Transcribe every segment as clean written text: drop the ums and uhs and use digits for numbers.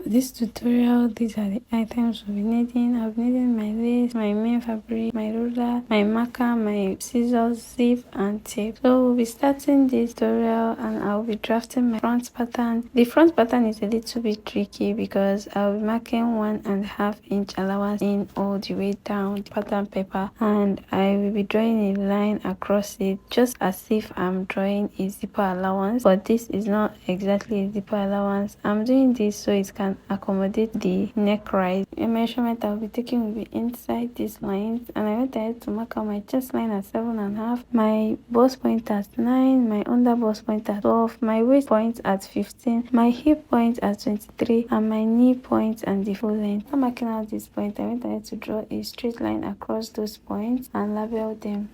this tutorial, these are the items we'll be needing. I'll be needing my lace, my main fabric, my ruler, my marker, my scissors, zip and tape. So we'll be starting this tutorial and I'll be drafting my front pattern. The front pattern is a little bit tricky because I'll be marking 1.5 inch allowance in all the way down the pattern paper, and I will be drawing a line across it just as if I'm drawing a zipper allowance, but this is not exactly a zipper allowance. I'm doing this so it can accommodate the neck rise. The measurement I'll be taking will be inside these lines, and I went ahead to mark out my chest line at 7.5, my bust point at 9, my under bust point at 12, my waist point at 15, my hip point at 23, and my knee point and the full length. After marking out this point, I went ahead to draw a straight line across those points and label them.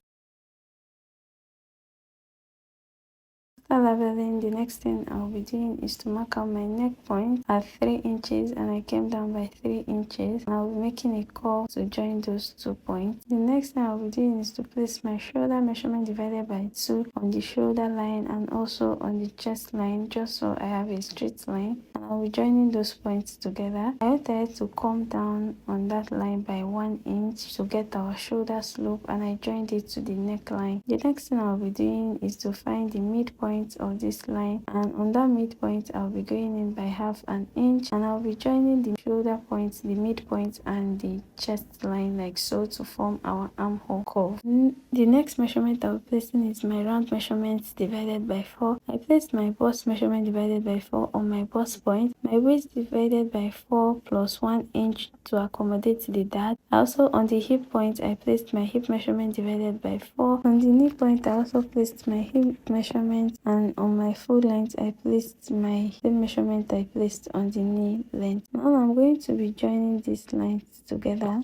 After labeling, the next thing I'll be doing is to mark out my neck point at 3 inches, and I came down by 3 inches. I'll be making a curve to join those 2 points. The next thing I'll be doing is to place my shoulder measurement divided by 2 on the shoulder line and also on the chest line, just so I have a straight line, and I'll be joining those points together. I went ahead to come down on that line by 1 inch to get our shoulder slope, and I joined it to the neckline. The next thing I'll be doing is to find the midpoint of this line, and on that midpoint I'll be going in by 1/2 inch, and I'll be joining the shoulder point, the midpoint and the chest line like so to form our armhole curve. The next measurement I'll be placing is my round measurement divided by 4. I placed my bust measurement divided by 4 on my bust point, my waist divided by 4 plus 1 inch to accommodate the dart. Also on the hip point I placed my hip measurement divided by 4. On the knee point I also placed my hip measurement, and on my full length I placed my same measurement I placed on the knee length. Now I'm going to be joining these lines together.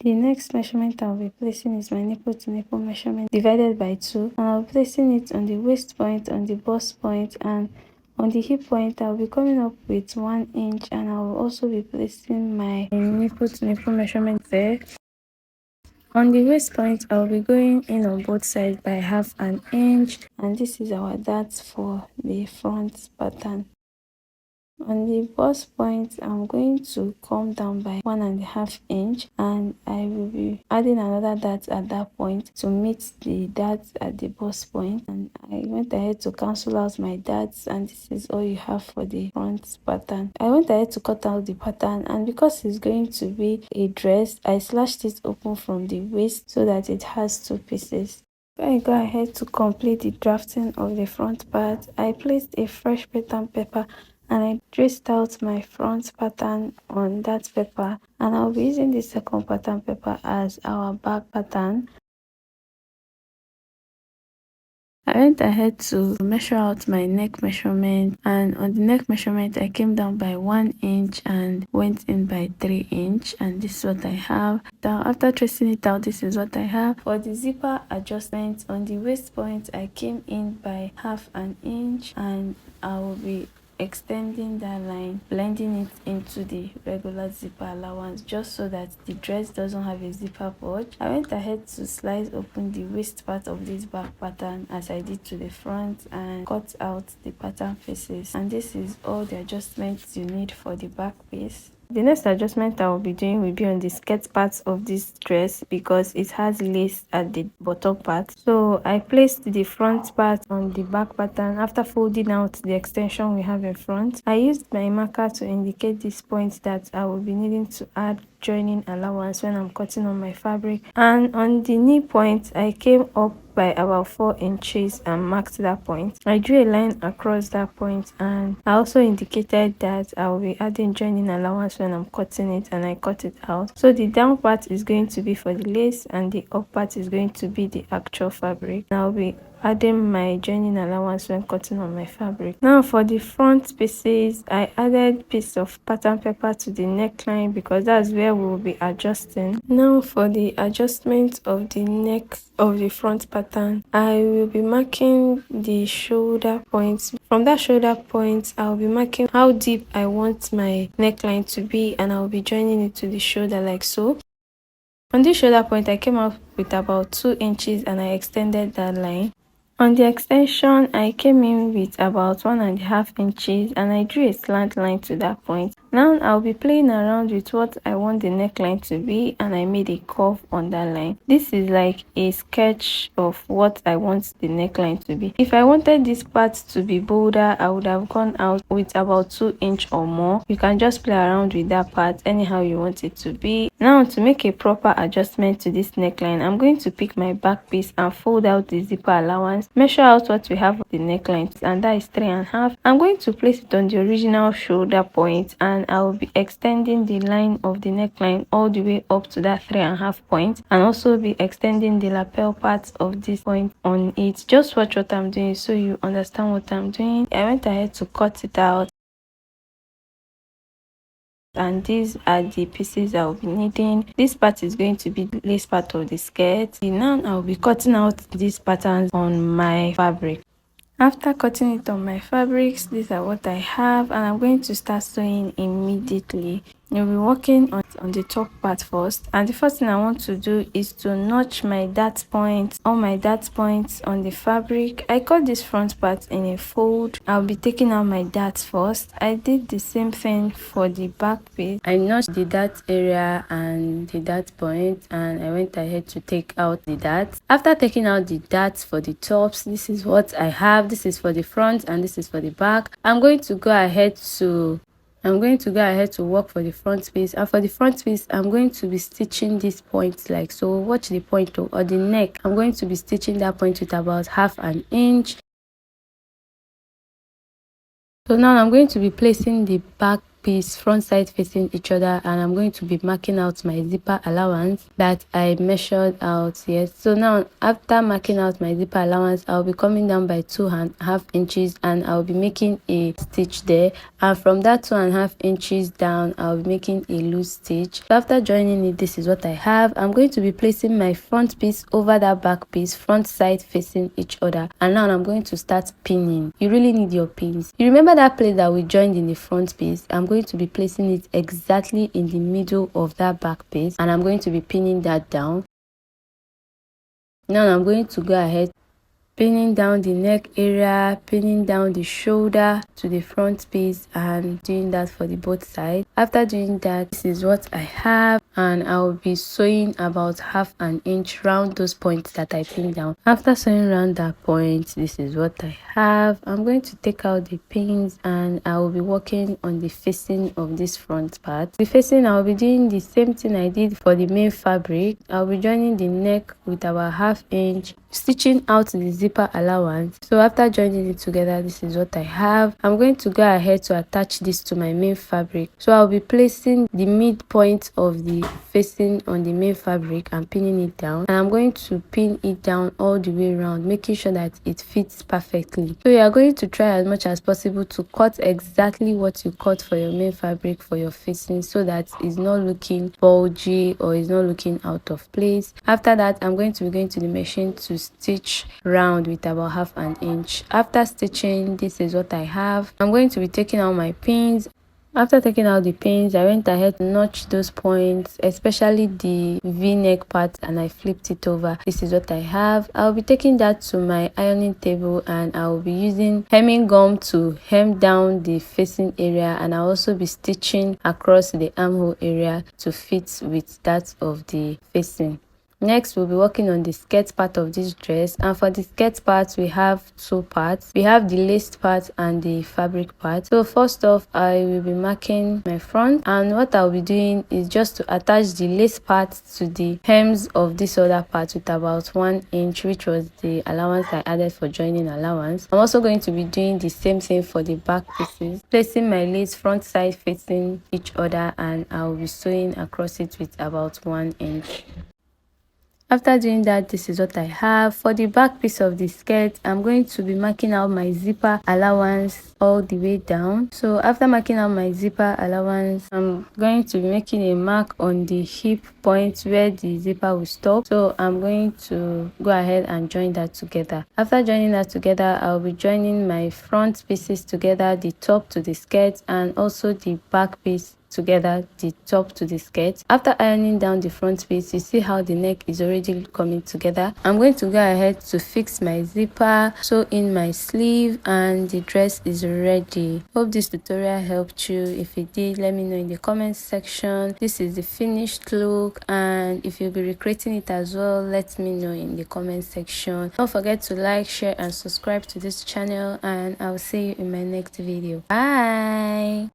The next measurement I'll be placing is my nipple to nipple measurement divided by 2, and I'll be placing it on the waist point, on the bust point, and on the hip point I'll be coming up with 1 inch, and I will also be placing my nipple to nipple measurement there. On the waist point, I'll be going in on both sides by 1/2 inch, and this is our dart for the front pattern. On the bust point, I'm going to come down by 1.5 inch, and I will be adding another dart at that point to meet the dart at the bust point. And I went ahead to cancel out my darts, and this is all you have for the front pattern. I went ahead to cut out the pattern, and because it's going to be a dress, I slashed it open from the waist so that it has 2 pieces. Before I go ahead to complete the drafting of the front part, I placed a fresh pattern paper and I traced out my front pattern on that paper, and I'll be using the second pattern paper as our back pattern. I went ahead to measure out my neck measurement, and on the neck measurement I came down by 1 inch and went in by 3 inch, and this is what I have. Now after tracing it out, this is what I have. For the zipper adjustment, on the waist point I came in by 1/2 inch, and I will be extending that line, blending it into the regular zipper allowance just so that the dress doesn't have a zipper bulge. I went ahead to slice open the waist part of this back pattern as I did to the front and cut out the pattern pieces, and this is all the adjustments you need for the back piece. The next adjustment I will be doing will be on the skirt part of this dress because it has lace at the bottom part. So I placed the front part on the back pattern after folding out the extension we have in front. I used my marker to indicate this point that I will be needing to add joining allowance when I'm cutting on my fabric, and on the knee point I came up by about 4 inches and marked that point. I drew a line across that point, and I also indicated that I will be adding joining allowance when I'm cutting it, and I cut it out. So the down part is going to be for the lace and the up part is going to be the actual fabric. I'll be adding my joining allowance when cutting on my fabric. Now for the front pieces, I added piece of pattern paper to the neckline because that's where we will be adjusting. Now for the adjustment of the neck of the front pattern, I will be marking the shoulder points. From that shoulder point, I'll be marking how deep I want my neckline to be, and I'll be joining it to the shoulder like so. On this shoulder point, I came out with about 2 inches and I extended that line. On the extension, I came in with about 1.5 inches and I drew a slant line to that point. Now I'll be playing around with what I want the neckline to be, and I made a curve on that line. This is like a sketch of what I want the neckline to be. If I wanted this part to be bolder, I would have gone out with about 2 inches or more. You can just play around with that part anyhow you want it to be. Now, to make a proper adjustment to this neckline, I'm going to pick my back piece and fold out the zipper allowance, measure out what we have on the neckline, and that is 3.5. I'm going to place it on the original shoulder point, and I will be extending the line of the neckline all the way up to that 3.5 point, and also be extending the lapel part of this point on it. Just watch what I'm doing so you understand what I'm doing. I went ahead to cut it out, and these are the pieces I'll be needing. This part is going to be the lace part of the skirt. Now I'll be cutting out these patterns on my fabric. After cutting it on my fabrics, these are what I have, and I'm going to start sewing immediately. You'll be working on the top part first, and the first thing I want to do is to notch my dart points, all my dart points on the fabric. I cut this front part in a fold. I'll be taking out my darts first. I did the same thing for the back piece. I notched the dart area and the dart point, and I went ahead to take out the darts. After taking out the darts for the tops, this is what I have. This is for the front and this is for the back. I'm going to go ahead to work for the front piece, and for the front piece I'm going to be stitching this point like so. Watch the point or the neck. I'm going to be stitching that point with about 1/2 inch. So now I'm going to be placing the back piece front side facing each other, and I'm going to be marking out my zipper allowance that I measured out here. So now after marking out my zipper allowance, I'll be coming down by 2.5 inches and I'll be making a stitch there, and from that 2.5 inches down I'll be making a loose stitch. So after joining it, this is what I have. I'm going to be placing my front piece over that back piece, front side facing each other, and now I'm going to start pinning. You really need your pins. You remember that place that we joined in the front piece? I'm going to be placing it exactly in the middle of that back piece, and I'm going to be pinning that down. Now I'm going to go ahead pinning down the neck area, pinning down the shoulder to the front piece, and doing that for the both sides. After doing that, this is what I have, and I'll be sewing about 1/2 inch round those points that I pinned down. After sewing around that point, this is what I have. I'm going to take out the pins and I will be working on the facing of this front part. The facing, I'll be doing the same thing I did for the main fabric. I'll be joining the neck with about 1/2 inch, stitching out the zipper allowance. So after joining it together, this is what I have. I'm going to go ahead to attach this to my main fabric. So I'll be placing the midpoint of the facing on the main fabric and pinning it down, and I'm going to pin it down all the way around, making sure that it fits perfectly. So you are going to try as much as possible to cut exactly what you cut for your main fabric for your facing, so that it's not looking bulgy or it's not looking out of place. After that, I'm going to be going to the machine to stitch round with about 1/2 inch. After stitching, this is what I have. I'm going to be taking out my pins. After taking out the pins, I went ahead to notch those points, especially the v-neck part, and I flipped it over. This is what I have. I'll be taking that to my ironing table, and I'll be using hemming gum to hem down the facing area, and I'll also be stitching across the armhole area to fit with that of the facing. Next, we'll be working on the skirt part of this dress, and for the skirt part we have two parts. We have the lace part and the fabric part. So first off, I will be marking my front, and what I'll be doing is just to attach the lace part to the hems of this other part with about 1 inch, which was the allowance I added for joining allowance. I'm also going to be doing the same thing for the back pieces, placing my lace front side facing each other, and I'll be sewing across it with about 1 inch. After doing that, this is what I have. For the back piece of the skirt, I'm going to be marking out my zipper allowance all the way down. So after marking out my zipper allowance, I'm going to be making a mark on the hip point where the zipper will stop. So I'm going to go ahead and join that together. After joining that together, I'll be joining my front pieces together, the top to the skirt and also the back piece together the top to the skirt. After ironing down the front piece, you see how the neck is already coming together. I'm going to go ahead to fix my zipper, sew in my sleeve, and the dress is ready. Hope this tutorial helped you. If it did, let me know in the comment section. This is the finished look, and if you'll be recreating it as well, let me know in the comment section. Don't forget to like, share, and subscribe to this channel, and I'll see you in my next video. Bye.